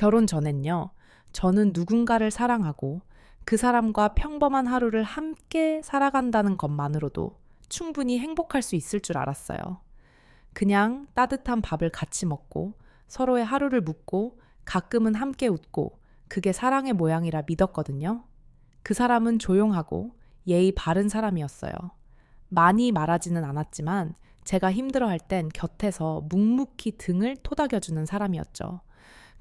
결혼 전엔요, 저는 누군가를 사랑하고 그 사람과 평범한 하루를 함께 살아간다는 것만으로도 충분히 행복할 수 있을 줄 알았어요. 그냥 따뜻한 밥을 같이 먹고 서로의 하루를 묻고 가끔은 함께 웃고 그게 사랑의 모양이라 믿었거든요. 그 사람은 조용하고 예의 바른 사람이었어요. 많이 말하지는 않았지만 제가 힘들어할 땐 곁에서 묵묵히 등을 토닥여주는 사람이었죠.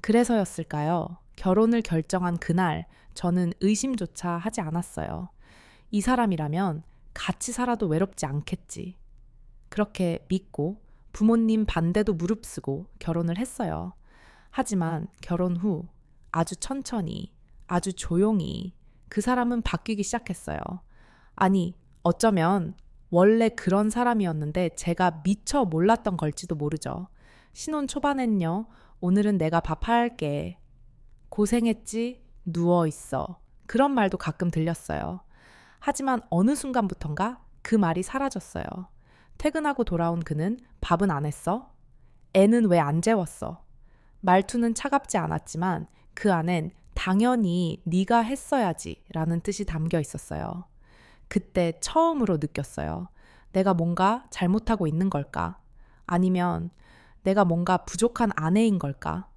그래서였을까요? 결혼을 결정한 그날 저는 의심조차 하지 않았어요. 이 사람이라면 같이 살아도 외롭지 않겠지. 그렇게 믿고 부모님 반대도 무릅쓰고 결혼을 했어요. 하지만 결혼 후 아주 천천히, 아주 조용히 그 사람은 바뀌기 시작했어요. 아니, 어쩌면 원래 그런 사람이었는데 제가 미처 몰랐던 걸지도 모르죠. 신혼 초반엔요, 오늘은 내가 밥 할게. 고생했지? 누워있어. 그런 말도 가끔 들렸어요. 하지만 어느 순간부턴가 그 말이 사라졌어요. 퇴근하고 돌아온 그는 밥은 안 했어? 애는 왜 안 재웠어? 말투는 차갑지 않았지만 그 안엔 당연히 네가 했어야지 라는 뜻이 담겨 있었어요. 그때 처음으로 느꼈어요. 내가 뭔가 잘못하고 있는 걸까? 아니면 내가 뭔가 부족한 아내인 걸까?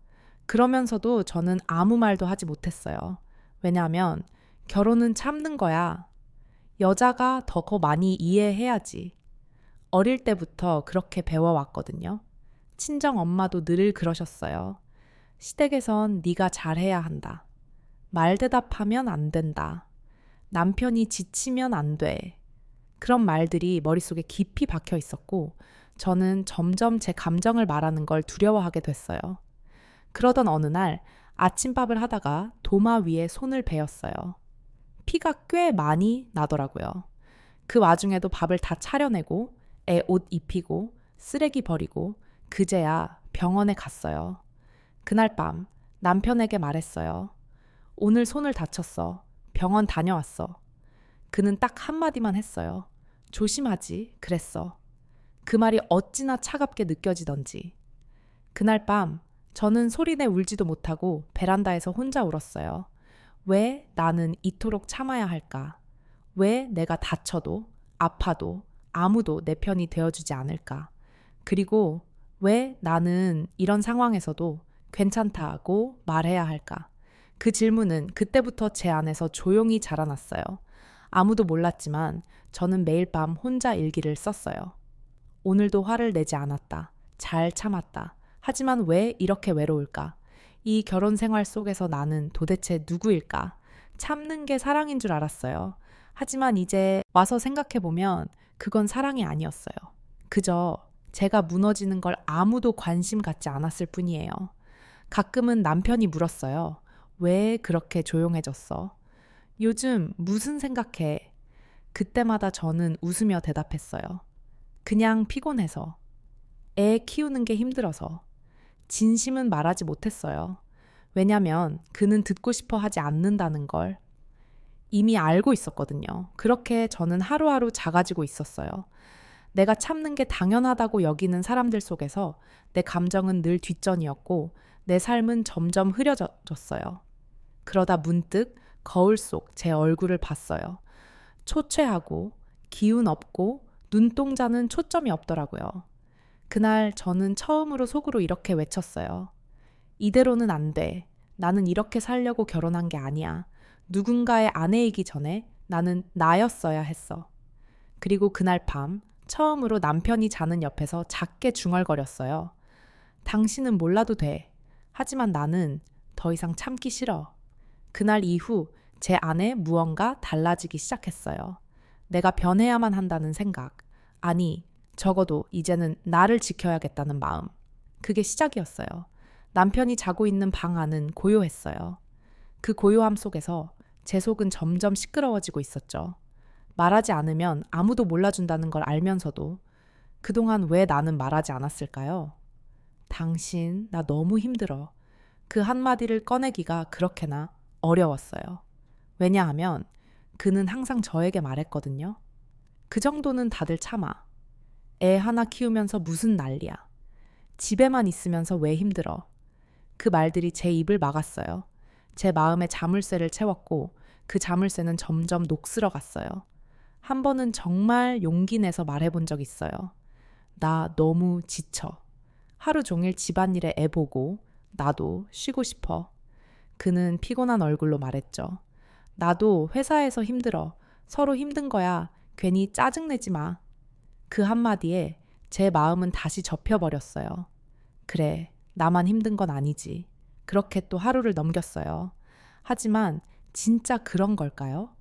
그러면서도 저는 아무 말도 하지 못했어요. 왜냐하면 결혼은 참는 거야. 여자가 더 많이 이해해야지. 어릴 때부터 그렇게 배워왔거든요. 친정 엄마도 늘 그러셨어요. 시댁에선 네가 잘해야 한다. 말대답하면 안 된다. 남편이 지치면 안 돼. 그런 말들이 머릿속에 깊이 박혀 있었고 저는 점점 제 감정을 말하는 걸 두려워하게 됐어요. 그러던 어느 날 아침밥을 하다가 도마 위에 손을 베었어요. 피가 꽤 많이 나더라고요. 그 와중에도 밥을 다 차려내고 애 옷 입히고 쓰레기 버리고 그제야 병원에 갔어요. 그날 밤 남편에게 말했어요. 오늘 손을 다쳤어. 병원 다녀왔어. 그는 딱 한마디만 했어요. 조심하지, 그랬어. 그 말이 어찌나 차갑게 느껴지던지. 그날 밤 저는 소리내 울지도 못하고 베란다에서 혼자 울었어요. 왜 나는 이토록 참아야 할까? 왜 내가 다쳐도 아파도 아무도 내 편이 되어주지 않을까? 그리고 왜 나는 이런 상황에서도 괜찮다고 말해야 할까? 그 질문은 그때부터 제 안에서 조용히 자라났어요. 아무도 몰랐지만 저는 매일 밤 혼자 일기를 썼어요. 오늘도 화를 내지 않았다. 잘 참았다. 하지만 왜 이렇게 외로울까? 이 결혼 생활 속에서 나는 도대체 누구일까? 참는 게 사랑인 줄 알았어요. 하지만 이제 와서 생각해보면 그건 사랑이 아니었어요. 그저 제가 무너지는 걸 아무도 관심 갖지 않았을 뿐이에요. 가끔은 남편이 물었어요. 왜 그렇게 조용해졌어? 요즘 무슨 생각해? 그때마다 저는 웃으며 대답했어요. 그냥 피곤해서. 애 키우는 게 힘들어서. 진심은 말하지 못했어요. 왜냐면 그는 듣고 싶어 하지 않는다는 걸 이미 알고 있었거든요. 그렇게 저는 하루하루 작아지고 있었어요. 내가 참는 게 당연하다고 여기는 사람들 속에서 내 감정은 늘 뒷전이었고 내 삶은 점점 흐려졌어요. 그러다 문득 거울 속 제 얼굴을 봤어요. 초췌하고 기운 없고 눈동자는 초점이 없더라고요. 그날 저는 처음으로 속으로 이렇게 외쳤어요. 이대로는 안 돼. 나는 이렇게 살려고 결혼한 게 아니야. 누군가의 아내이기 전에 나는 나였어야 했어. 그리고 그날 밤 처음으로 남편이 자는 옆에서 작게 중얼거렸어요. 당신은 몰라도 돼. 하지만 나는 더 이상 참기 싫어. 그날 이후 제 안에 무언가 달라지기 시작했어요. 내가 변해야만 한다는 생각. 아니, 적어도 이제는 나를 지켜야겠다는 마음. 그게 시작이었어요. 남편이 자고 있는 방 안은 고요했어요. 그 고요함 속에서 제 속은 점점 시끄러워지고 있었죠. 말하지 않으면 아무도 몰라준다는 걸 알면서도 그동안 왜 나는 말하지 않았을까요? 당신, 나 너무 힘들어. 그 한마디를 꺼내기가 그렇게나 어려웠어요. 왜냐하면 그는 항상 저에게 말했거든요. 그 정도는 다들 참아. 애 하나 키우면서 무슨 난리야. 집에만 있으면서 왜 힘들어. 그 말들이 제 입을 막았어요. 제 마음에 자물쇠를 채웠고 그 자물쇠는 점점 녹슬어 갔어요. 한 번은 정말 용기 내서 말해본 적 있어요. 나 너무 지쳐. 하루 종일 집안일에 애 보고 나도 쉬고 싶어. 그는 피곤한 얼굴로 말했죠. 나도 회사에서 힘들어. 서로 힘든 거야. 괜히 짜증내지 마. 그 한마디에 제 마음은 다시 접혀버렸어요. 그래, 나만 힘든 건 아니지. 그렇게 또 하루를 넘겼어요. 하지만 진짜 그런 걸까요?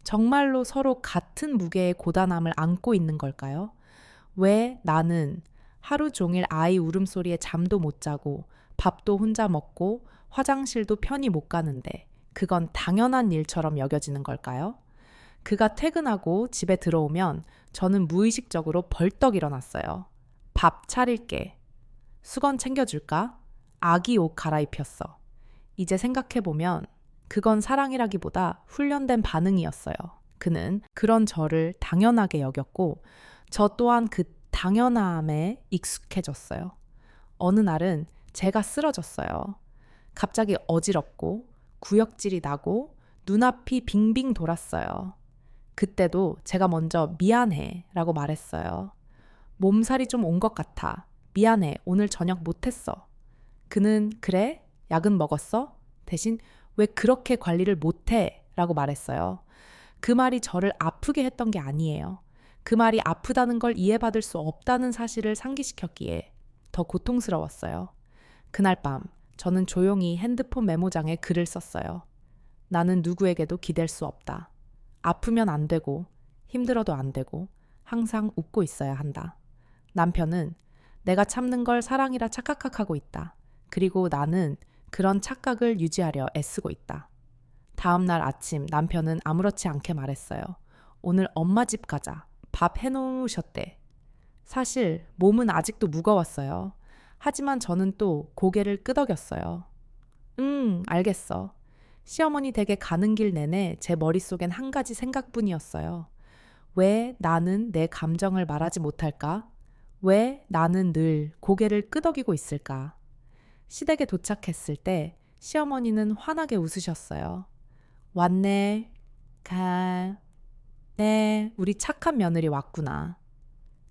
정말로 서로 같은 무게의 고단함을 안고 있는 걸까요? 왜 나는 하루 종일 아이 울음소리에 잠도 못 자고 밥도 혼자 먹고 화장실도 편히 못 가는데 그건 당연한 일처럼 여겨지는 걸까요? 그가 퇴근하고 집에 들어오면 저는 무의식적으로 벌떡 일어났어요. 밥 차릴게. 수건 챙겨줄까? 아기 옷 갈아입혔어. 이제 생각해보면 그건 사랑이라기보다 훈련된 반응이었어요. 그는 그런 저를 당연하게 여겼고 저 또한 그 당연함에 익숙해졌어요. 어느 날은 제가 쓰러졌어요. 갑자기 어지럽고 구역질이 나고 눈앞이 빙빙 돌았어요. 그때도 제가 먼저 미안해 라고 말했어요. 몸살이 좀 온 것 같아. 미안해. 오늘 저녁 못했어. 그는 그래? 약은 먹었어? 대신 왜 그렇게 관리를 못해? 라고 말했어요. 그 말이 저를 아프게 했던 게 아니에요. 그 말이 아프다는 걸 이해받을 수 없다는 사실을 상기시켰기에 더 고통스러웠어요. 그날 밤 저는 조용히 핸드폰 메모장에 글을 썼어요. 나는 누구에게도 기댈 수 없다. 아프면 안 되고 힘들어도 안 되고 항상 웃고 있어야 한다. 남편은 내가 참는 걸 사랑이라 착각하고 있다. 그리고 나는 그런 착각을 유지하려 애쓰고 있다. 다음 날 아침 남편은 아무렇지 않게 말했어요. 오늘 엄마 집 가자. 밥 해놓으셨대. 사실 몸은 아직도 무거웠어요. 하지만 저는 또 고개를 끄덕였어요. 알겠어. 시어머니 댁에 가는 길 내내 제 머릿속엔 한 가지 생각뿐이었어요. 왜 나는 내 감정을 말하지 못할까? 왜 나는 늘 고개를 끄덕이고 있을까? 시댁에 도착했을 때 시어머니는 환하게 웃으셨어요. 왔네. 네, 우리 착한 며느리 왔구나.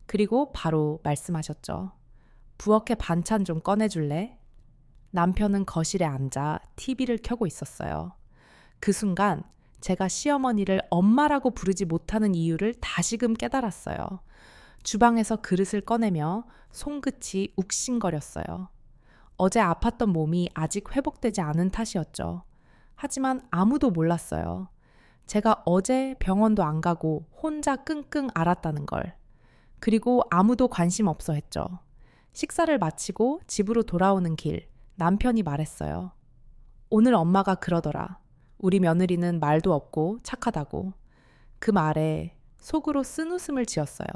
그리고 바로 말씀하셨죠. 부엌에 반찬 좀 꺼내줄래? 남편은 거실에 앉아 TV를 켜고 있었어요. 그 순간 제가 시어머니를 엄마라고 부르지 못하는 이유를 다시금 깨달았어요. 주방에서 그릇을 꺼내며 손끝이 욱신거렸어요. 어제 아팠던 몸이 아직 회복되지 않은 탓이었죠. 하지만 아무도 몰랐어요. 제가 어제 병원도 안 가고 혼자 끙끙 앓았다는 걸. 그리고 아무도 관심 없어 했죠. 식사를 마치고 집으로 돌아오는 길, 남편이 말했어요. 오늘 엄마가 그러더라. 우리 며느리는 말도 없고 착하다고. 그 말에 속으로 쓴웃음을 지었어요.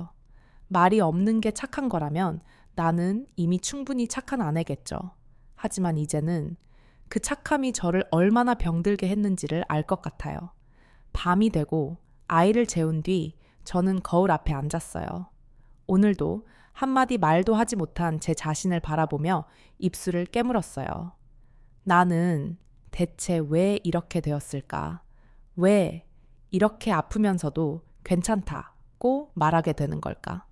말이 없는 게 착한 거라면 나는 이미 충분히 착한 아내겠죠. 하지만 이제는 그 착함이 저를 얼마나 병들게 했는지를 알 것 같아요. 밤이 되고 아이를 재운 뒤 저는 거울 앞에 앉았어요. 오늘도 한마디 말도 하지 못한 제 자신을 바라보며 입술을 깨물었어요. 나는 대체 왜 이렇게 되었을까? 왜 이렇게 아프면서도 괜찮다고 말하게 되는 걸까?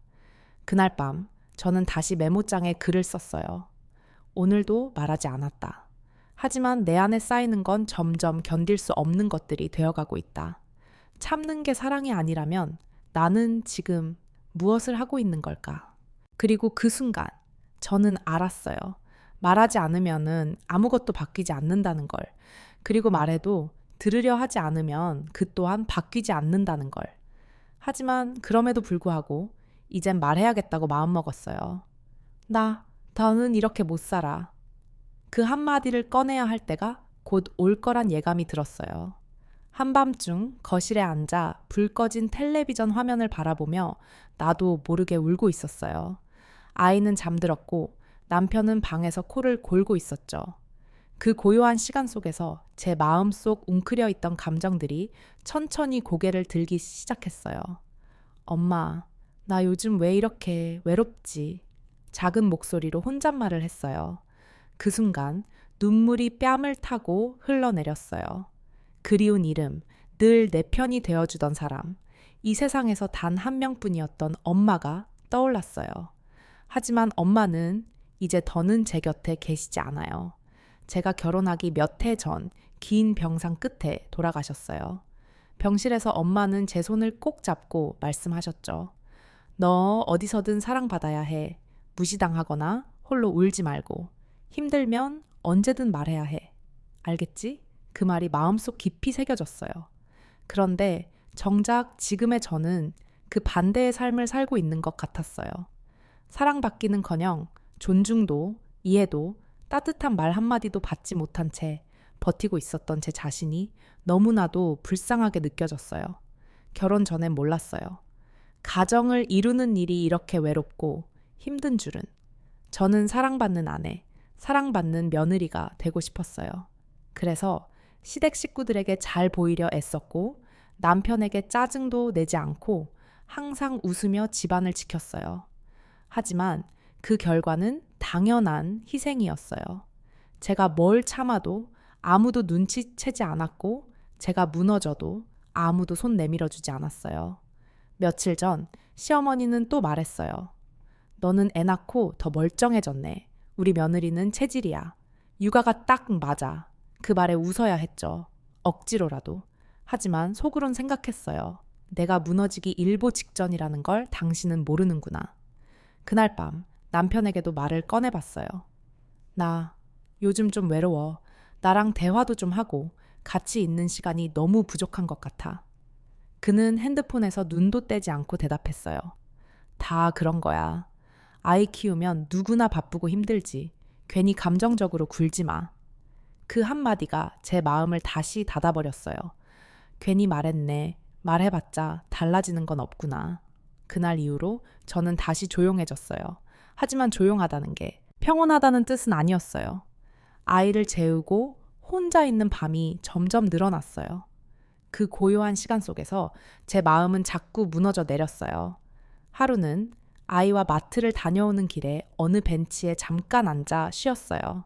그날 밤 저는 다시 메모장에 글을 썼어요. 오늘도 말하지 않았다. 하지만 내 안에 쌓이는 건 점점 견딜 수 없는 것들이 되어가고 있다. 참는 게 사랑이 아니라면 나는 지금 무엇을 하고 있는 걸까? 그리고 그 순간 저는 알았어요. 말하지 않으면은 아무것도 바뀌지 않는다는 걸. 그리고 말해도 들으려 하지 않으면 그 또한 바뀌지 않는다는 걸. 하지만 그럼에도 불구하고 이젠 말해야겠다고 마음먹었어요. 더는 이렇게 못 살아. 그 한마디를 꺼내야 할 때가 곧 올 거란 예감이 들었어요. 한밤중 거실에 앉아 불 꺼진 텔레비전 화면을 바라보며 나도 모르게 울고 있었어요. 아이는 잠들었고 남편은 방에서 코를 골고 있었죠. 그 고요한 시간 속에서 제 마음속 웅크려 있던 감정들이 천천히 고개를 들기 시작했어요. 엄마, 나 요즘 왜 이렇게 외롭지? 작은 목소리로 혼잣말을 했어요. 그 순간 눈물이 뺨을 타고 흘러내렸어요. 그리운 이름, 늘 내 편이 되어주던 사람, 이 세상에서 단 한 명뿐이었던 엄마가 떠올랐어요. 하지만 엄마는 이제 더는 제 곁에 계시지 않아요. 제가 결혼하기 몇 해 전 긴 병상 끝에 돌아가셨어요. 병실에서 엄마는 제 손을 꼭 잡고 말씀하셨죠. 너 어디서든 사랑받아야 해. 무시당하거나 홀로 울지 말고. 힘들면 언제든 말해야 해. 알겠지? 그 말이 마음속 깊이 새겨졌어요. 그런데 정작 지금의 저는 그 반대의 삶을 살고 있는 것 같았어요. 사랑받기는커녕 존중도 이해도 따뜻한 말 한마디도 받지 못한 채 버티고 있었던 제 자신이 너무나도 불쌍하게 느껴졌어요. 결혼 전엔 몰랐어요. 가정을 이루는 일이 이렇게 외롭고 힘든 줄은. 저는 사랑받는 아내, 사랑받는 며느리가 되고 싶었어요. 그래서 시댁 식구들에게 잘 보이려 애썼고 남편에게 짜증도 내지 않고 항상 웃으며 집안을 지켰어요. 하지만 그 결과는 당연한 희생이었어요. 제가 뭘 참아도 아무도 눈치채지 않았고 제가 무너져도 아무도 손 내밀어 주지 않았어요. 며칠 전 시어머니는 또 말했어요. 너는 애 낳고 더 멀쩡해졌네. 우리 며느리는 체질이야. 육아가 딱 맞아. 그 말에 웃어야 했죠. 억지로라도. 하지만 속으론 생각했어요. 내가 무너지기 일보 직전이라는 걸 당신은 모르는구나. 그날 밤 남편에게도 말을 꺼내봤어요. 나 요즘 좀 외로워. 나랑 대화도 좀 하고 같이 있는 시간이 너무 부족한 것 같아. 그는 핸드폰에서 눈도 떼지 않고 대답했어요. 다 그런 거야. 아이 키우면 누구나 바쁘고 힘들지. 괜히 감정적으로 굴지 마. 그 한마디가 제 마음을 다시 닫아버렸어요. 괜히 말했네. 말해봤자 달라지는 건 없구나. 그날 이후로 저는 다시 조용해졌어요. 하지만 조용하다는 게 평온하다는 뜻은 아니었어요. 아이를 재우고 혼자 있는 밤이 점점 늘어났어요. 그 고요한 시간 속에서 제 마음은 자꾸 무너져 내렸어요. 하루는 아이와 마트를 다녀오는 길에 어느 벤치에 잠깐 앉아 쉬었어요.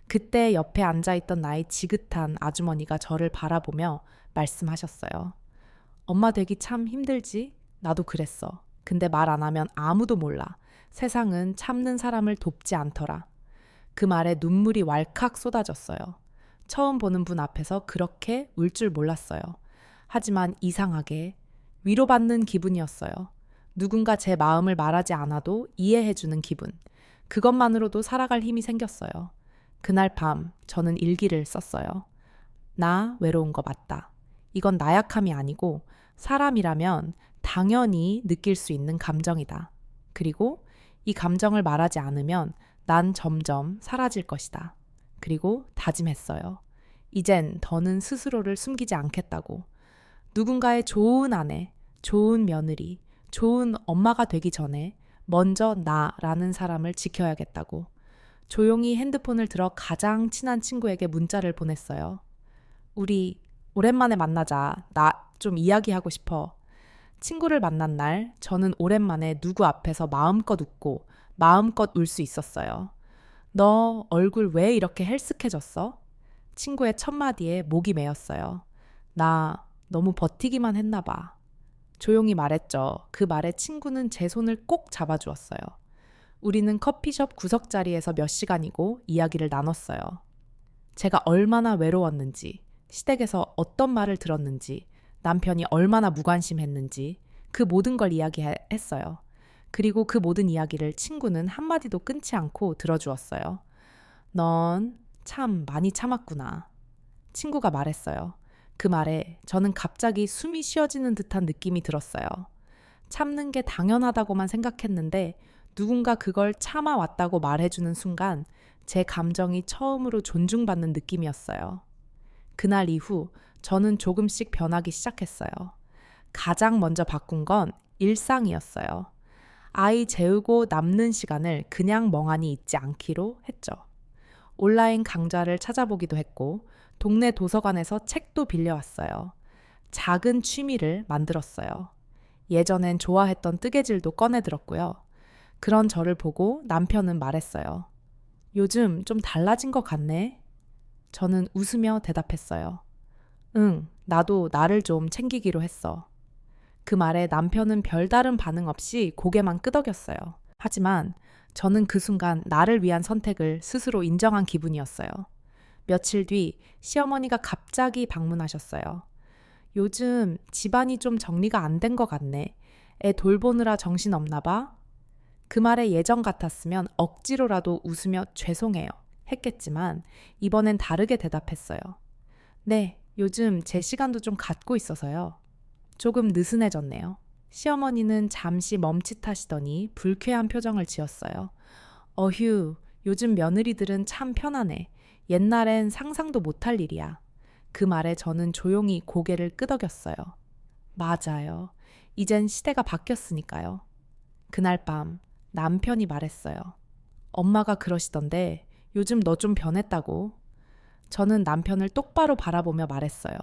그때 옆에 앉아있던 나의 지긋한 아주머니가 저를 바라보며 말씀하셨어요. 엄마 되기 참 힘들지? 나도 그랬어. 근데 말 안 하면 아무도 몰라. 세상은 참는 사람을 돕지 않더라. 그 말에 눈물이 왈칵 쏟아졌어요. 처음 보는 분 앞에서 그렇게 울 줄 몰랐어요. 하지만 이상하게 위로받는 기분이었어요. 누군가 제 마음을 말하지 않아도 이해해주는 기분. 그것만으로도 살아갈 힘이 생겼어요. 그날 밤 저는 일기를 썼어요. 나 외로운 거 맞다. 이건 나약함이 아니고 사람이라면 당연히 느낄 수 있는 감정이다. 그리고 이 감정을 말하지 않으면 난 점점 사라질 것이다. 그리고 다짐했어요. 이젠 더는 스스로를 숨기지 않겠다고. 누군가의 좋은 아내, 좋은 며느리, 좋은 엄마가 되기 전에 먼저 나라는 사람을 지켜야겠다고. 조용히 핸드폰을 들어 가장 친한 친구에게 문자를 보냈어요. 우리 오랜만에 만나자. 나 좀 이야기하고 싶어. 친구를 만난 날 저는 오랜만에 누구 앞에서 마음껏 웃고 마음껏 울 수 있었어요. 너 얼굴 왜 이렇게 헬쓱해졌어? 친구의 첫 마디에 목이 메었어요. 나 너무 버티기만 했나 봐. 조용히 말했죠. 그 말에 친구는 제 손을 꼭 잡아주었어요. 우리는 커피숍 구석자리에서 몇 시간이고 이야기를 나눴어요. 제가 얼마나 외로웠는지, 시댁에서 어떤 말을 들었는지, 남편이 얼마나 무관심했는지 그 모든 걸 이야기했어요. 그리고 그 모든 이야기를 친구는 한마디도 끊지 않고 들어주었어요. 넌 참 많이 참았구나. 친구가 말했어요. 그 말에 저는 갑자기 숨이 쉬어지는 듯한 느낌이 들었어요. 참는 게 당연하다고만 생각했는데 누군가 그걸 참아왔다고 말해주는 순간 제 감정이 처음으로 존중받는 느낌이었어요. 그날 이후 저는 조금씩 변하기 시작했어요. 가장 먼저 바꾼 건 일상이었어요. 아이 재우고 남는 시간을 그냥 멍하니 있지 않기로 했죠. 온라인 강좌를 찾아보기도 했고 동네 도서관에서 책도 빌려왔어요. 작은 취미를 만들었어요. 예전엔 좋아했던 뜨개질도 꺼내들었고요. 그런 저를 보고 남편은 말했어요. 요즘 좀 달라진 것 같네. 저는 웃으며 대답했어요. 응, 나도 나를 좀 챙기기로 했어. 그 말에 남편은 별다른 반응 없이 고개만 끄덕였어요. 하지만 저는 그 순간 나를 위한 선택을 스스로 인정한 기분이었어요. 며칠 뒤 시어머니가 갑자기 방문하셨어요. 요즘 집안이 좀 정리가 안 된 것 같네. 애 돌보느라 정신 없나 봐? 그 말에 예전 같았으면 억지로라도 웃으며 죄송해요 했겠지만 이번엔 다르게 대답했어요. 네, 요즘 제 시간도 좀 갖고 있어서요. 조금 느슨해졌네요. 시어머니는 잠시 멈칫하시더니 불쾌한 표정을 지었어요. 어휴, 요즘 며느리들은 참 편하네. 옛날엔 상상도 못할 일이야. 그 말에 저는 조용히 고개를 끄덕였어요. 맞아요. 이젠 시대가 바뀌었으니까요. 그날 밤 남편이 말했어요. 엄마가 그러시던데 요즘 너 좀 변했다고. 저는 남편을 똑바로 바라보며 말했어요.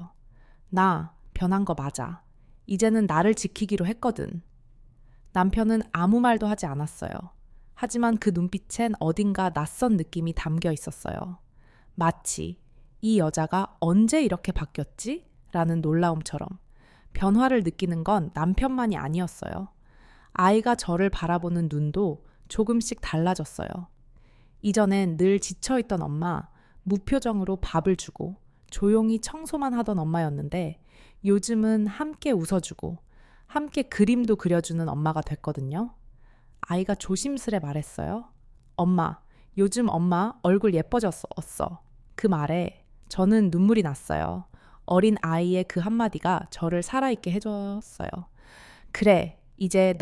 나 변한 거 맞아. 이제는 나를 지키기로 했거든. 남편은 아무 말도 하지 않았어요. 하지만 그 눈빛엔 어딘가 낯선 느낌이 담겨 있었어요. 마치 이 여자가 언제 이렇게 바뀌었지? 라는 놀라움처럼. 변화를 느끼는 건 남편만이 아니었어요. 아이가 저를 바라보는 눈도 조금씩 달라졌어요. 이전엔 늘 지쳐있던 엄마, 무표정으로 밥을 주고 조용히 청소만 하던 엄마였는데 요즘은 함께 웃어주고 함께 그림도 그려주는 엄마가 됐거든요. 아이가 조심스레 말했어요. 엄마, 요즘 엄마 얼굴 예뻐졌어. 그 말에 저는 눈물이 났어요. 어린 아이의 그 한마디가 저를 살아있게 해줬어요. 그래, 이제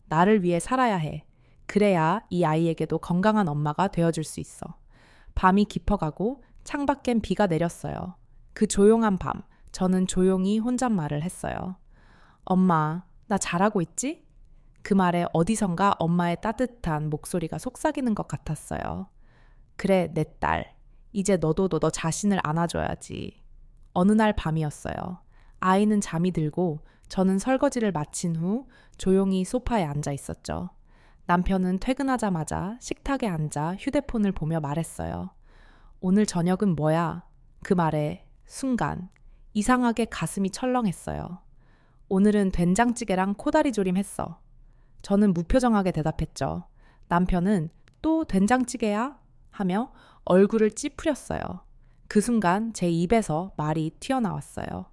나를 위해 살아야 해. 그래야 이 아이에게도 건강한 엄마가 되어줄 수 있어. 밤이 깊어가고 창밖엔 비가 내렸어요. 그 조용한 밤, 저는 조용히 혼잣말을 했어요. 엄마, 나 잘하고 있지? 그 말에 어디선가 엄마의 따뜻한 목소리가 속삭이는 것 같았어요. 그래, 내 딸. 이제 너도 너 자신을 안아줘야지. 어느 날 밤이었어요. 아이는 잠이 들고 저는 설거지를 마친 후 조용히 소파에 앉아 있었죠. 남편은 퇴근하자마자 식탁에 앉아 휴대폰을 보며 말했어요. 오늘 저녁은 뭐야? 그 말에 순간 이상하게 가슴이 철렁했어요. 오늘은 된장찌개랑 코다리조림 했어. 저는 무표정하게 대답했죠. 남편은 또 된장찌개야? 하며 얼굴을 찌푸렸어요. 그 순간 제 입에서 말이 튀어나왔어요.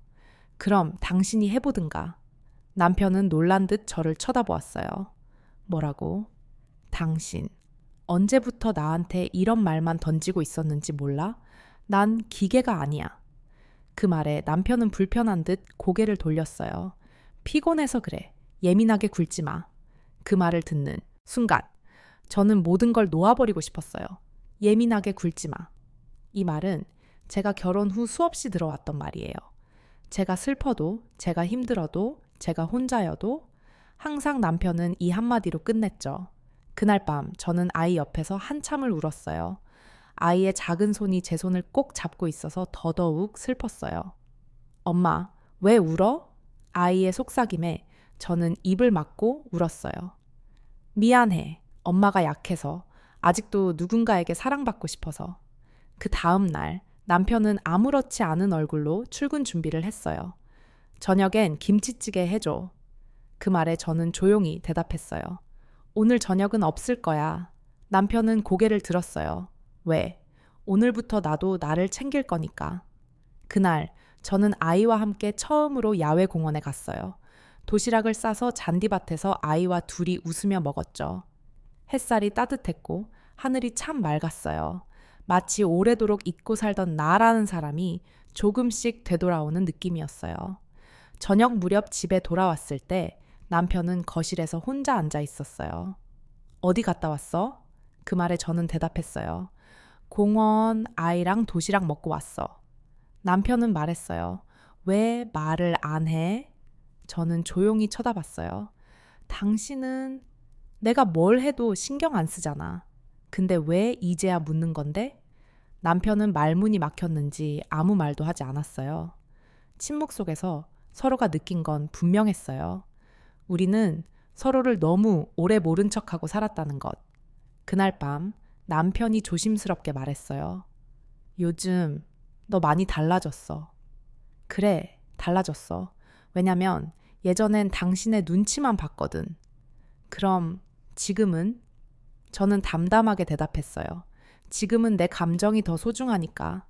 그럼 당신이 해보든가. 남편은 놀란 듯 저를 쳐다보았어요. 뭐라고? 당신. 언제부터 나한테 이런 말만 던지고 있었는지 몰라? 난 기계가 아니야. 그 말에 남편은 불편한 듯 고개를 돌렸어요. 피곤해서 그래. 예민하게 굴지 마. 그 말을 듣는 순간 저는 모든 걸 놓아버리고 싶었어요. 예민하게 굴지 마. 이 말은 제가 결혼 후 수없이 들어왔던 말이에요. 제가 슬퍼도, 제가 힘들어도, 제가 혼자여도 항상 남편은 이 한마디로 끝냈죠. 그날 밤 저는 아이 옆에서 한참을 울었어요. 아이의 작은 손이 제 손을 꼭 잡고 있어서 더더욱 슬펐어요. 엄마, 왜 울어? 아이의 속삭임에 저는 입을 막고 울었어요. 미안해. 엄마가 약해서 아직도 누군가에게 사랑받고 싶어서. 그 다음 날 남편은 아무렇지 않은 얼굴로 출근 준비를 했어요. 저녁엔 김치찌개 해줘. 그 말에 저는 조용히 대답했어요. 오늘 저녁은 없을 거야. 남편은 고개를 들었어요. 왜? 오늘부터 나도 나를 챙길 거니까. 그날 저는 아이와 함께 처음으로 야외 공원에 갔어요. 도시락을 싸서 잔디밭에서 아이와 둘이 웃으며 먹었죠. 햇살이 따뜻했고 하늘이 참 맑았어요. 마치 오래도록 잊고 살던 나라는 사람이 조금씩 되돌아오는 느낌이었어요. 저녁 무렵 집에 돌아왔을 때 남편은 거실에서 혼자 앉아 있었어요. 어디 갔다 왔어? 그 말에 저는 대답했어요. 공원 아이랑 도시락 먹고 왔어. 남편은 말했어요. 왜 말을 안 해? 저는 조용히 쳐다봤어요. 당신은 내가 뭘 해도 신경 안 쓰잖아. 근데 왜 이제야 묻는 건데? 남편은 말문이 막혔는지 아무 말도 하지 않았어요. 침묵 속에서 서로가 느낀 건 분명했어요. 우리는 서로를 너무 오래 모른 척하고 살았다는 것. 그날 밤 남편이 조심스럽게 말했어요. 요즘 너 많이 달라졌어. 그래, 달라졌어. 왜냐면 예전엔 당신의 눈치만 봤거든. 그럼 지금은? 저는 담담하게 대답했어요. 지금은 내 감정이 더 소중하니까.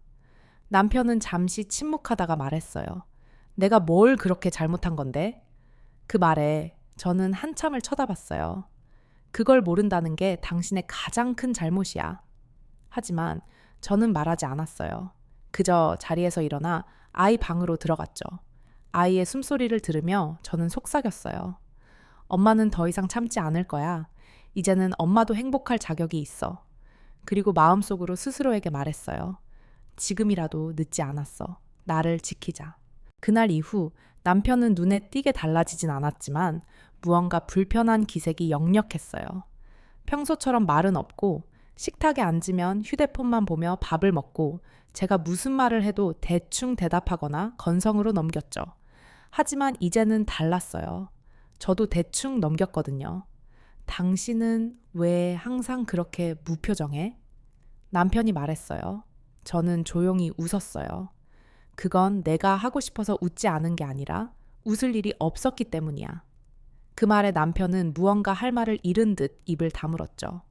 남편은 잠시 침묵하다가 말했어요. 내가 뭘 그렇게 잘못한 건데? 그 말에 저는 한참을 쳐다봤어요. 그걸 모른다는 게 당신의 가장 큰 잘못이야. 하지만 저는 말하지 않았어요. 그저 자리에서 일어나 아이 방으로 들어갔죠. 아이의 숨소리를 들으며 저는 속삭였어요. 엄마는 더 이상 참지 않을 거야. 이제는 엄마도 행복할 자격이 있어. 그리고 마음속으로 스스로에게 말했어요. 지금이라도 늦지 않았어. 나를 지키자. 그날 이후 남편은 눈에 띄게 달라지진 않았지만 무언가 불편한 기색이 역력했어요. 평소처럼 말은 없고 식탁에 앉으면 휴대폰만 보며 밥을 먹고 제가 무슨 말을 해도 대충 대답하거나 건성으로 넘겼죠. 하지만 이제는 달랐어요. 저도 대충 넘겼거든요. 당신은 왜 항상 그렇게 무표정해? 남편이 말했어요. 저는 조용히 웃었어요. 그건 내가 하고 싶어서 웃지 않은 게 아니라 웃을 일이 없었기 때문이야. 그 말에 남편은 무언가 할 말을 잃은 듯 입을 다물었죠.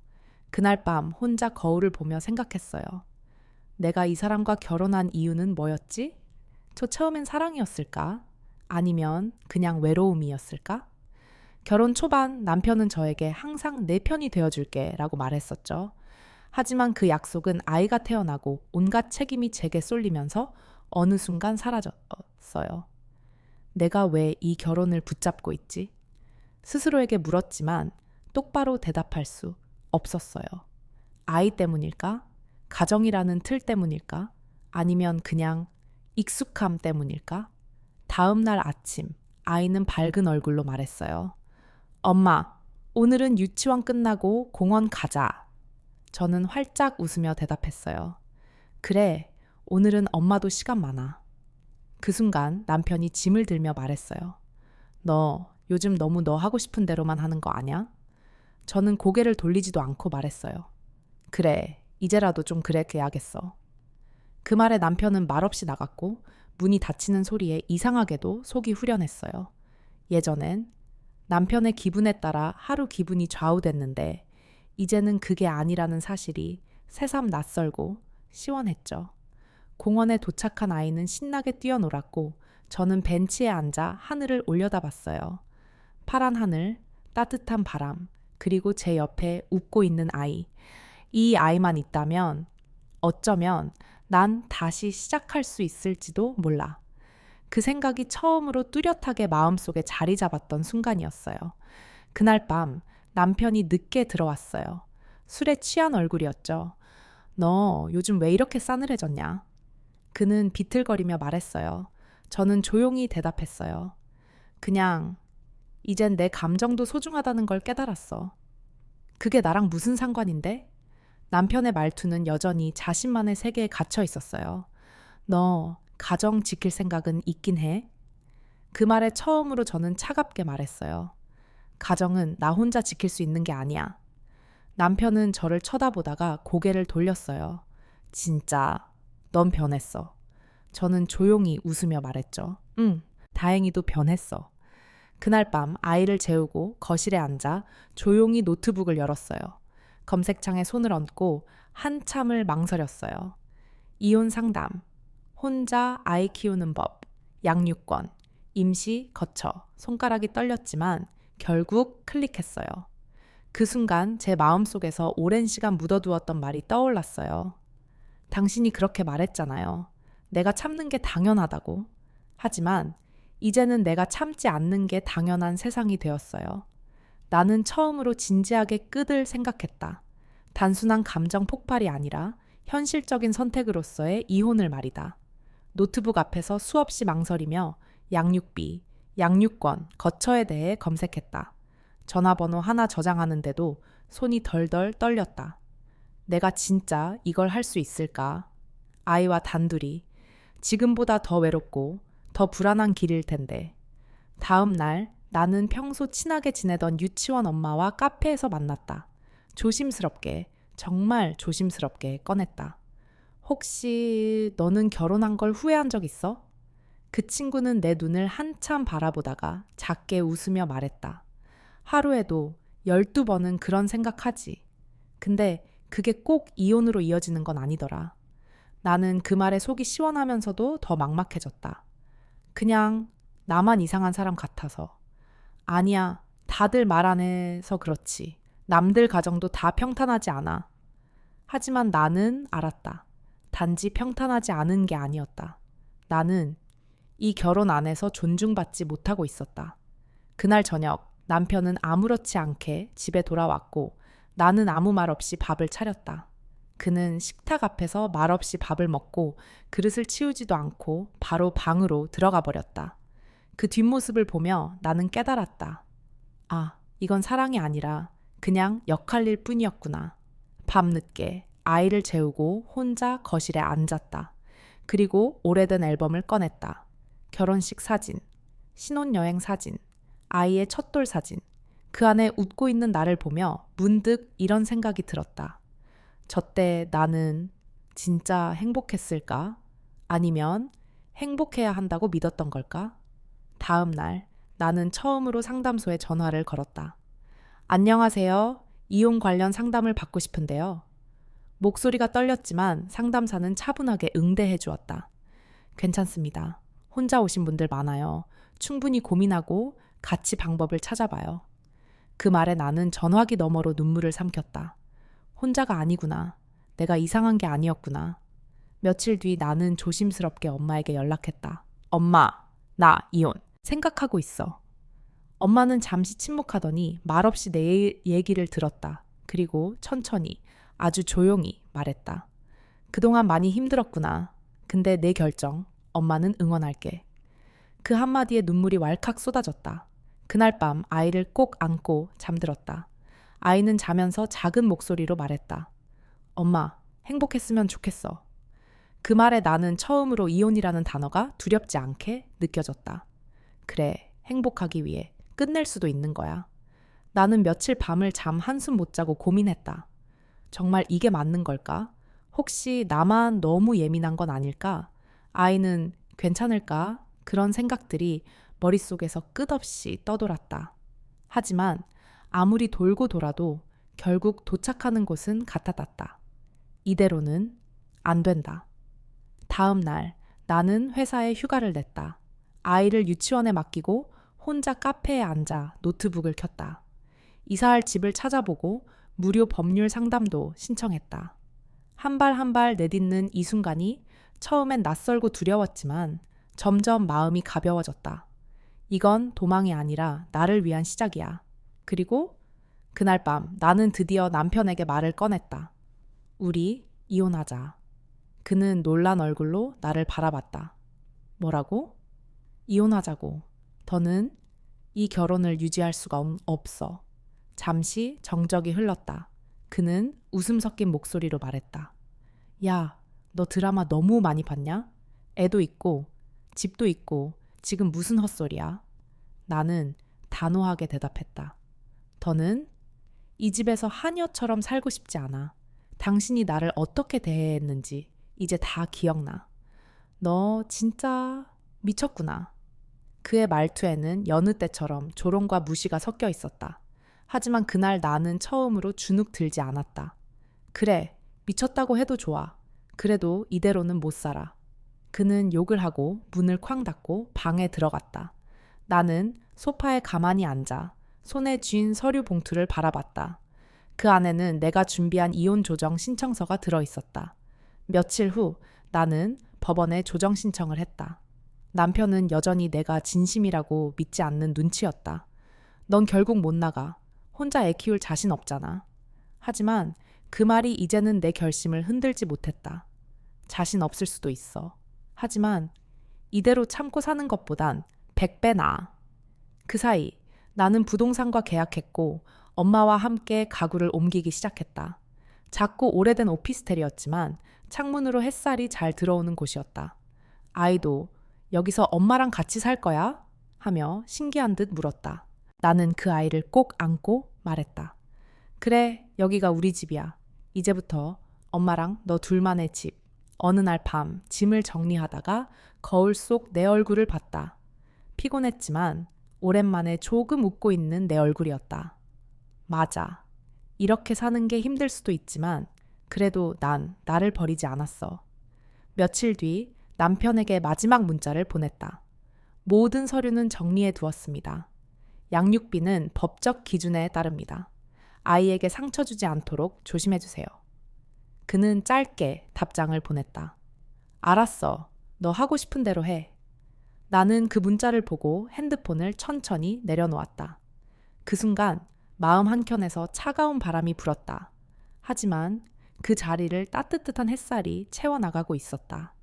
그날 밤 혼자 거울을 보며 생각했어요. 내가 이 사람과 결혼한 이유는 뭐였지? 저 처음엔 사랑이었을까? 아니면 그냥 외로움이었을까? 결혼 초반 남편은 저에게 항상 내 편이 되어줄게 라고 말했었죠. 하지만 그 약속은 아이가 태어나고 온갖 책임이 제게 쏠리면서 어느 순간 사라졌어요. 내가 왜 이 결혼을 붙잡고 있지? 스스로에게 물었지만 똑바로 대답할 수 없었어요. 아이 때문일까? 가정이라는 틀 때문일까? 아니면 그냥 익숙함 때문일까? 다음 날 아침, 아이는 밝은 얼굴로 말했어요. 엄마, 오늘은 유치원 끝나고 공원 가자. 저는 활짝 웃으며 대답했어요. 그래, 오늘은 엄마도 시간 많아. 그 순간 남편이 짐을 들며 말했어요. 너 요즘 너무 너 하고 싶은 대로만 하는 거 아냐? 저는 고개를 돌리지도 않고 말했어요. 그래, 이제라도 좀 그래야겠어. 그 말에 남편은 말없이 나갔고 문이 닫히는 소리에 이상하게도 속이 후련했어요. 예전엔 남편의 기분에 따라 하루 기분이 좌우됐는데 이제는 그게 아니라는 사실이 새삼 낯설고 시원했죠. 공원에 도착한 아이는 신나게 뛰어놀았고 저는 벤치에 앉아 하늘을 올려다봤어요. 파란 하늘, 따뜻한 바람, 그리고 제 옆에 웃고 있는 아이. 이 아이만 있다면 어쩌면 난 다시 시작할 수 있을지도 몰라. 그 생각이 처음으로 뚜렷하게 마음속에 자리 잡았던 순간이었어요. 그날 밤 남편이 늦게 들어왔어요. 술에 취한 얼굴이었죠. 너 요즘 왜 이렇게 싸늘해졌냐? 그는 비틀거리며 말했어요. 저는 조용히 대답했어요. 그냥 이젠 내 감정도 소중하다는 걸 깨달았어. 그게 나랑 무슨 상관인데? 남편의 말투는 여전히 자신만의 세계에 갇혀 있었어요. 너 가정 지킬 생각은 있긴 해? 그 말에 처음으로 저는 차갑게 말했어요. 가정은 나 혼자 지킬 수 있는 게 아니야. 남편은 저를 쳐다보다가 고개를 돌렸어요. 진짜 넌 변했어. 저는 조용히 웃으며 말했죠. 응, 다행히도 변했어. 그날 밤 아이를 재우고 거실에 앉아 조용히 노트북을 열었어요. 검색창에 손을 얹고 한참을 망설였어요. 이혼 상담, 혼자 아이 키우는 법, 양육권, 임시 거처, 손가락이 떨렸지만 결국 클릭했어요. 그 순간 제 마음속에서 오랜 시간 묻어두었던 말이 떠올랐어요. 당신이 그렇게 말했잖아요. 내가 참는 게 당연하다고. 하지만 이제는 내가 참지 않는 게 당연한 세상이 되었어요. 나는 처음으로 진지하게 끝을 생각했다. 단순한 감정 폭발이 아니라 현실적인 선택으로서의 이혼을 말이다. 노트북 앞에서 수없이 망설이며 양육비, 양육권, 거처에 대해 검색했다. 전화번호 하나 저장하는데도 손이 덜덜 떨렸다. 내가 진짜 이걸 할 수 있을까? 아이와 단둘이 지금보다 더 외롭고 더 불안한 길일 텐데. 다음 날 나는 평소 친하게 지내던 유치원 엄마와 카페에서 만났다. 조심스럽게, 정말 조심스럽게 꺼냈다. 혹시 너는 결혼한 걸 후회한 적 있어? 그 친구는 내 눈을 한참 바라보다가 작게 웃으며 말했다. 하루에도 12번은 그런 생각하지. 근데 그게 꼭 이혼으로 이어지는 건 아니더라. 나는 그 말에 속이 시원하면서도 더 막막해졌다. 그냥 나만 이상한 사람 같아서. 아니야, 다들 말 안 해서 그렇지. 남들 가정도 다 평탄하지 않아. 하지만 나는 알았다. 단지 평탄하지 않은 게 아니었다. 나는 이 결혼 안에서 존중받지 못하고 있었다. 그날 저녁 남편은 아무렇지 않게 집에 돌아왔고 나는 아무 말 없이 밥을 차렸다. 그는 식탁 앞에서 말없이 밥을 먹고 그릇을 치우지도 않고 바로 방으로 들어가 버렸다. 그 뒷모습을 보며 나는 깨달았다. 아, 이건 사랑이 아니라 그냥 역할일 뿐이었구나. 밤늦게 아이를 재우고 혼자 거실에 앉았다. 그리고 오래된 앨범을 꺼냈다. 결혼식 사진, 신혼여행 사진, 아이의 첫돌 사진. 그 안에 웃고 있는 나를 보며 문득 이런 생각이 들었다. 저때 나는 진짜 행복했을까? 아니면 행복해야 한다고 믿었던 걸까? 다음 날 나는 처음으로 상담소에 전화를 걸었다. 안녕하세요. 이혼 관련 상담을 받고 싶은데요. 목소리가 떨렸지만 상담사는 차분하게 응대해 주었다. 괜찮습니다. 혼자 오신 분들 많아요. 충분히 고민하고 같이 방법을 찾아봐요. 그 말에 나는 전화기 너머로 눈물을 삼켰다. 혼자가 아니구나. 내가 이상한 게 아니었구나. 며칠 뒤 나는 조심스럽게 엄마에게 연락했다. 엄마, 나 이혼. 생각하고 있어. 엄마는 잠시 침묵하더니 말없이 내 얘기를 들었다. 그리고 천천히, 아주 조용히 말했다. 그동안 많이 힘들었구나. 근데 내 결정, 엄마는 응원할게. 그 한마디에 눈물이 왈칵 쏟아졌다. 그날 밤 아이를 꼭 안고 잠들었다. 아이는 자면서 작은 목소리로 말했다. 엄마, 행복했으면 좋겠어. 그 말에 나는 처음으로 이혼이라는 단어가 두렵지 않게 느껴졌다. 그래, 행복하기 위해 끝낼 수도 있는 거야. 나는 며칠 밤을 잠 한숨 못 자고 고민했다. 정말 이게 맞는 걸까? 혹시 나만 너무 예민한 건 아닐까? 아이는 괜찮을까? 그런 생각들이 머릿속에서 끝없이 떠돌았다. 하지만 아무리 돌고 돌아도 결국 도착하는 곳은 같아졌다. 이대로는 안 된다. 다음 날 나는 회사에 휴가를 냈다. 아이를 유치원에 맡기고 혼자 카페에 앉아 노트북을 켰다. 이사할 집을 찾아보고 무료 법률 상담도 신청했다. 한 발 한 발 내딛는 이 순간이 처음엔 낯설고 두려웠지만 점점 마음이 가벼워졌다. 이건 도망이 아니라 나를 위한 시작이야. 그리고 그날 밤 나는 드디어 남편에게 말을 꺼냈다. 우리 이혼하자. 그는 놀란 얼굴로 나를 바라봤다. 뭐라고? 이혼하자고. 더는 이 결혼을 유지할 수가 없어. 잠시 정적이 흘렀다. 그는 웃음 섞인 목소리로 말했다. 야, 너 드라마 너무 많이 봤냐? 애도 있고 집도 있고 지금 무슨 헛소리야? 나는 단호하게 대답했다. 더는 이 집에서 하녀처럼 살고 싶지 않아. 당신이 나를 어떻게 대했는지 이제 다 기억나. 너 진짜 미쳤구나. 그의 말투에는 여느 때처럼 조롱과 무시가 섞여 있었다. 하지만 그날 나는 처음으로 주눅 들지 않았다. 그래, 미쳤다고 해도 좋아. 그래도 이대로는 못 살아. 그는 욕을 하고 문을 쾅 닫고 방에 들어갔다. 나는 소파에 가만히 앉아 손에 쥔 서류 봉투를 바라봤다. 그 안에는 내가 준비한 이혼 조정 신청서가 들어있었다. 며칠 후 나는 법원에 조정 신청을 했다. 남편은 여전히 내가 진심이라고 믿지 않는 눈치였다. 넌 결국 못 나가. 혼자 애 키울 자신 없잖아. 하지만 그 말이 이제는 내 결심을 흔들지 못했다. 자신 없을 수도 있어. 하지만 이대로 참고 사는 것보단 100배 나아. 그 사이 나는 부동산과 계약했고 엄마와 함께 가구를 옮기기 시작했다. 작고 오래된 오피스텔이었지만 창문으로 햇살이 잘 들어오는 곳이었다. 아이도 여기서 엄마랑 같이 살 거야? 하며 신기한 듯 물었다. 나는 그 아이를 꼭 안고 말했다. 그래, 여기가 우리 집이야. 이제부터 엄마랑 너 둘만의 집. 어느 날 밤 짐을 정리하다가 거울 속 내 얼굴을 봤다. 피곤했지만 오랜만에 조금 웃고 있는 내 얼굴이었다. 맞아. 이렇게 사는 게 힘들 수도 있지만 그래도 난 나를 버리지 않았어. 며칠 뒤 남편에게 마지막 문자를 보냈다. 모든 서류는 정리해 두었습니다. 양육비는 법적 기준에 따릅니다. 아이에게 상처 주지 않도록 조심해 주세요. 그는 짧게 답장을 보냈다. 알았어. 너 하고 싶은 대로 해. 나는 그 문자를 보고 핸드폰을 천천히 내려놓았다. 그 순간 마음 한켠에서 차가운 바람이 불었다. 하지만 그 자리를 따뜻한 햇살이 채워나가고 있었다.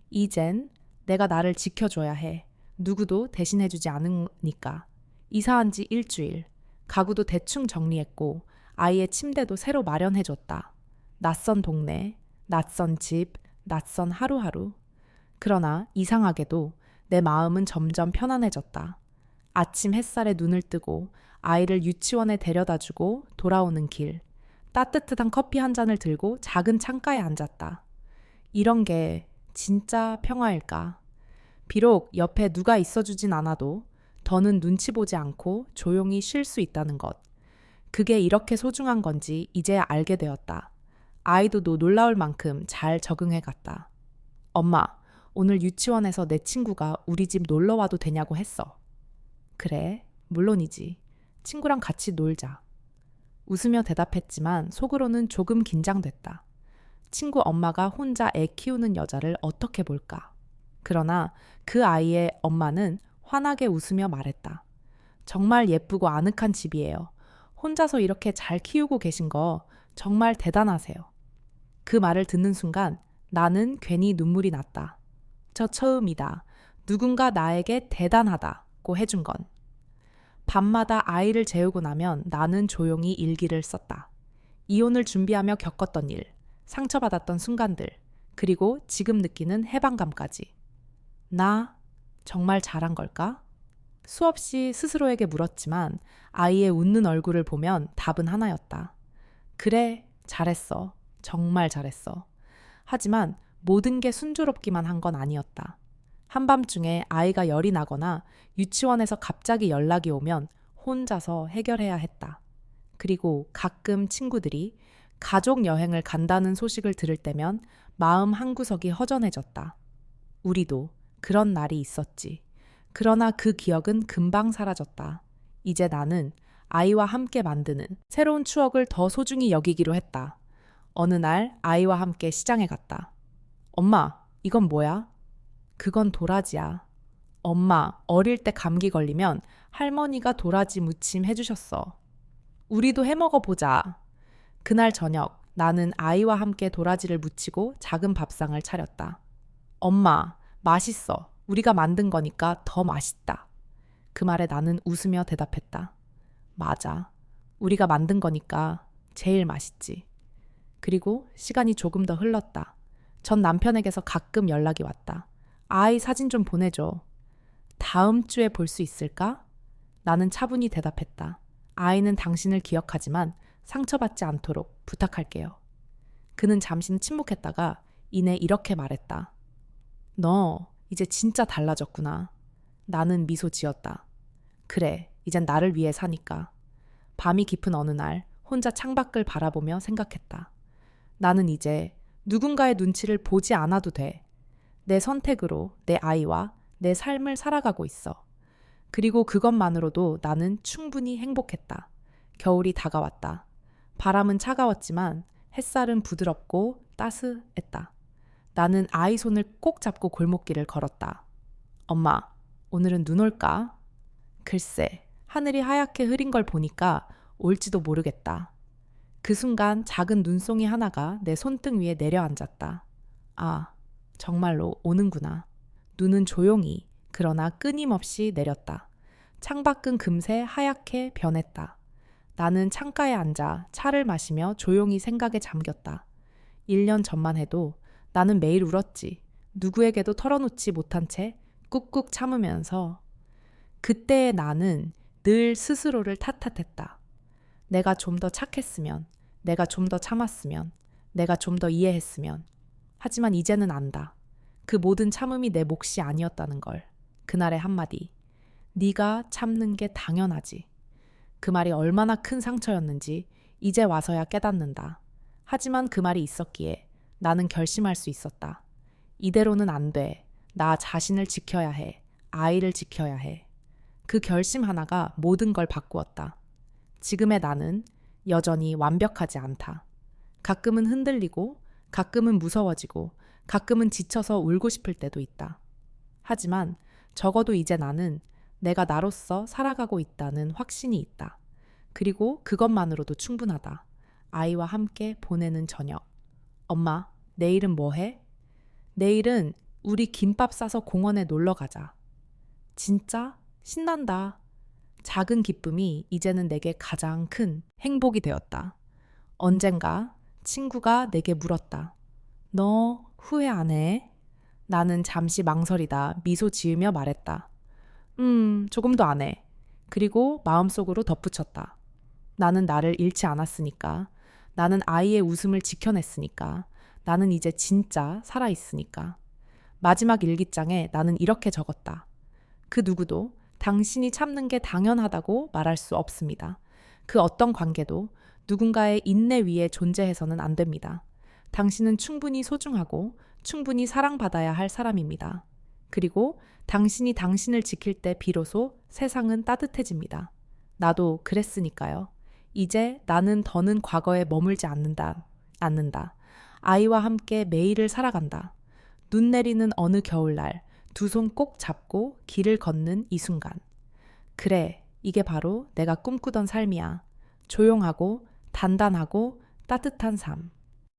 이젠 내가 나를 지켜줘야 해. 누구도 대신해주지 않으니까. 이사한 지 일주일. 가구도 대충 정리했고 아이의 침대도 새로 마련해줬다. 낯선 동네, 낯선 집, 낯선 하루하루. 그러나 이상하게도 내 마음은 점점 편안해졌다. 아침 햇살에 눈을 뜨고 아이를 유치원에 데려다주고 돌아오는 길. 따뜻한 커피 한 잔을 들고 작은 창가에 앉았다. 이런 게 진짜 평화일까? 비록 옆에 누가 있어주진 않아도 더는 눈치 보지 않고 조용히 쉴 수 있다는 것. 그게 이렇게 소중한 건지 이제야 알게 되었다. 아이도 놀라울 만큼 잘 적응해 갔다. 엄마, 오늘 유치원에서 내 친구가 우리 집 놀러 와도 되냐고 했어. 그래, 물론이지. 친구랑 같이 놀자. 웃으며 대답했지만 속으로는 조금 긴장됐다. 친구 엄마가 혼자 애 키우는 여자를 어떻게 볼까? 그러나 그 아이의 엄마는 환하게 웃으며 말했다. 정말 예쁘고 아늑한 집이에요. 혼자서 이렇게 잘 키우고 계신 거 정말 대단하세요. 그 말을 듣는 순간 나는 괜히 눈물이 났다. 저 처음이다. 누군가 나에게 대단하다고 해준 건. 밤마다 아이를 재우고 나면 나는 조용히 일기를 썼다. 이혼을 준비하며 겪었던 일, 상처받았던 순간들, 그리고 지금 느끼는 해방감까지. 나 정말 잘한 걸까? 수없이 스스로에게 물었지만 아이의 웃는 얼굴을 보면 답은 하나였다. 그래, 잘했어. 정말 잘했어. 하지만 모든 게 순조롭기만 한 건 아니었다. 한밤중에 아이가 열이 나거나 유치원에서 갑자기 연락이 오면 혼자서 해결해야 했다. 그리고 가끔 친구들이 가족 여행을 간다는 소식을 들을 때면 마음 한구석이 허전해졌다. 우리도 그런 날이 있었지. 그러나 그 기억은 금방 사라졌다. 이제 나는 아이와 함께 만드는 새로운 추억을 더 소중히 여기기로 했다. 어느 날 아이와 함께 시장에 갔다. 엄마, 이건 뭐야? 그건 도라지야. 엄마, 어릴 때 감기 걸리면 할머니가 도라지 무침 해주셨어. 우리도 해먹어 보자. 그날 저녁 나는 아이와 함께 도라지를 무치고 작은 밥상을 차렸다. 엄마, 맛있어. 우리가 만든 거니까 더 맛있다. 그 말에 나는 웃으며 대답했다. 맞아. 우리가 만든 거니까 제일 맛있지. 그리고 시간이 조금 더 흘렀다. 전 남편에게서 가끔 연락이 왔다. 아이 사진 좀 보내줘. 다음 주에 볼 수 있을까? 나는 차분히 대답했다. 아이는 당신을 기억하지만 상처받지 않도록 부탁할게요. 그는 잠시 침묵했다가 이내 이렇게 말했다. 너 이제 진짜 달라졌구나. 나는 미소 지었다. 그래, 이젠 나를 위해 사니까. 밤이 깊은 어느 날 혼자 창밖을 바라보며 생각했다. 나는 이제 누군가의 눈치를 보지 않아도 돼. 내 선택으로 내 아이와 내 삶을 살아가고 있어. 그리고 그것만으로도 나는 충분히 행복했다. 겨울이 다가왔다. 바람은 차가웠지만 햇살은 부드럽고 따스했다. 나는 아이 손을 꼭 잡고 골목길을 걸었다. 엄마, 오늘은 눈 올까? 글쎄, 하늘이 하얗게 흐린 걸 보니까 올지도 모르겠다. 그 순간 작은 눈송이 하나가 내 손등 위에 내려앉았다. 아, 정말로 오는구나. 눈은 조용히 그러나 끊임없이 내렸다. 창밖은 금세 하얗게 변했다. 나는 창가에 앉아 차를 마시며 조용히 생각에 잠겼다. 1년 전만 해도 나는 매일 울었지. 누구에게도 털어놓지 못한 채 꾹꾹 참으면서. 그때의 나는 늘 스스로를 탓했다. 내가 좀 더 착했으면, 내가 좀 더 참았으면, 내가 좀 더 이해했으면. 하지만 이제는 안다. 그 모든 참음이 내 몫이 아니었다는 걸. 그날의 한마디. 네가 참는 게 당연하지. 그 말이 얼마나 큰 상처였는지 이제 와서야 깨닫는다. 하지만 그 말이 있었기에 나는 결심할 수 있었다. 이대로는 안 돼. 나 자신을 지켜야 해. 아이를 지켜야 해. 그 결심 하나가 모든 걸 바꾸었다. 지금의 나는 여전히 완벽하지 않다. 가끔은 흔들리고, 가끔은 무서워지고, 가끔은 지쳐서 울고 싶을 때도 있다. 하지만 적어도 이제 나는 내가 나로서 살아가고 있다는 확신이 있다. 그리고 그것만으로도 충분하다. 아이와 함께 보내는 저녁. 엄마, 내일은 뭐 해? 내일은 우리 김밥 싸서 공원에 놀러 가자. 진짜? 신난다. 작은 기쁨이 이제는 내게 가장 큰 행복이 되었다. 언젠가 친구가 내게 물었다. 너 후회 안 해? 나는 잠시 망설이다 미소 지으며 말했다. 조금도 안 해. 그리고 마음속으로 덧붙였다. 나는 나를 잃지 않았으니까. 나는 아이의 웃음을 지켜냈으니까. 나는 이제 진짜 살아있으니까. 마지막 일기장에 나는 이렇게 적었다. 그 누구도 당신이 참는 게 당연하다고 말할 수 없습니다. 그 어떤 관계도 누군가의 인내 위에 존재해서는 안 됩니다. 당신은 충분히 소중하고 충분히 사랑받아야 할 사람입니다. 그리고 당신이 당신을 지킬 때 비로소 세상은 따뜻해집니다. 나도 그랬으니까요. 이제 나는 더는 과거에 머물지 않는다. 아이와 함께 매일을 살아간다. 눈 내리는 어느 겨울날 두 손 꼭 잡고 길을 걷는 이 순간. 그래, 이게 바로 내가 꿈꾸던 삶이야. 조용하고 단단하고 따뜻한 삶.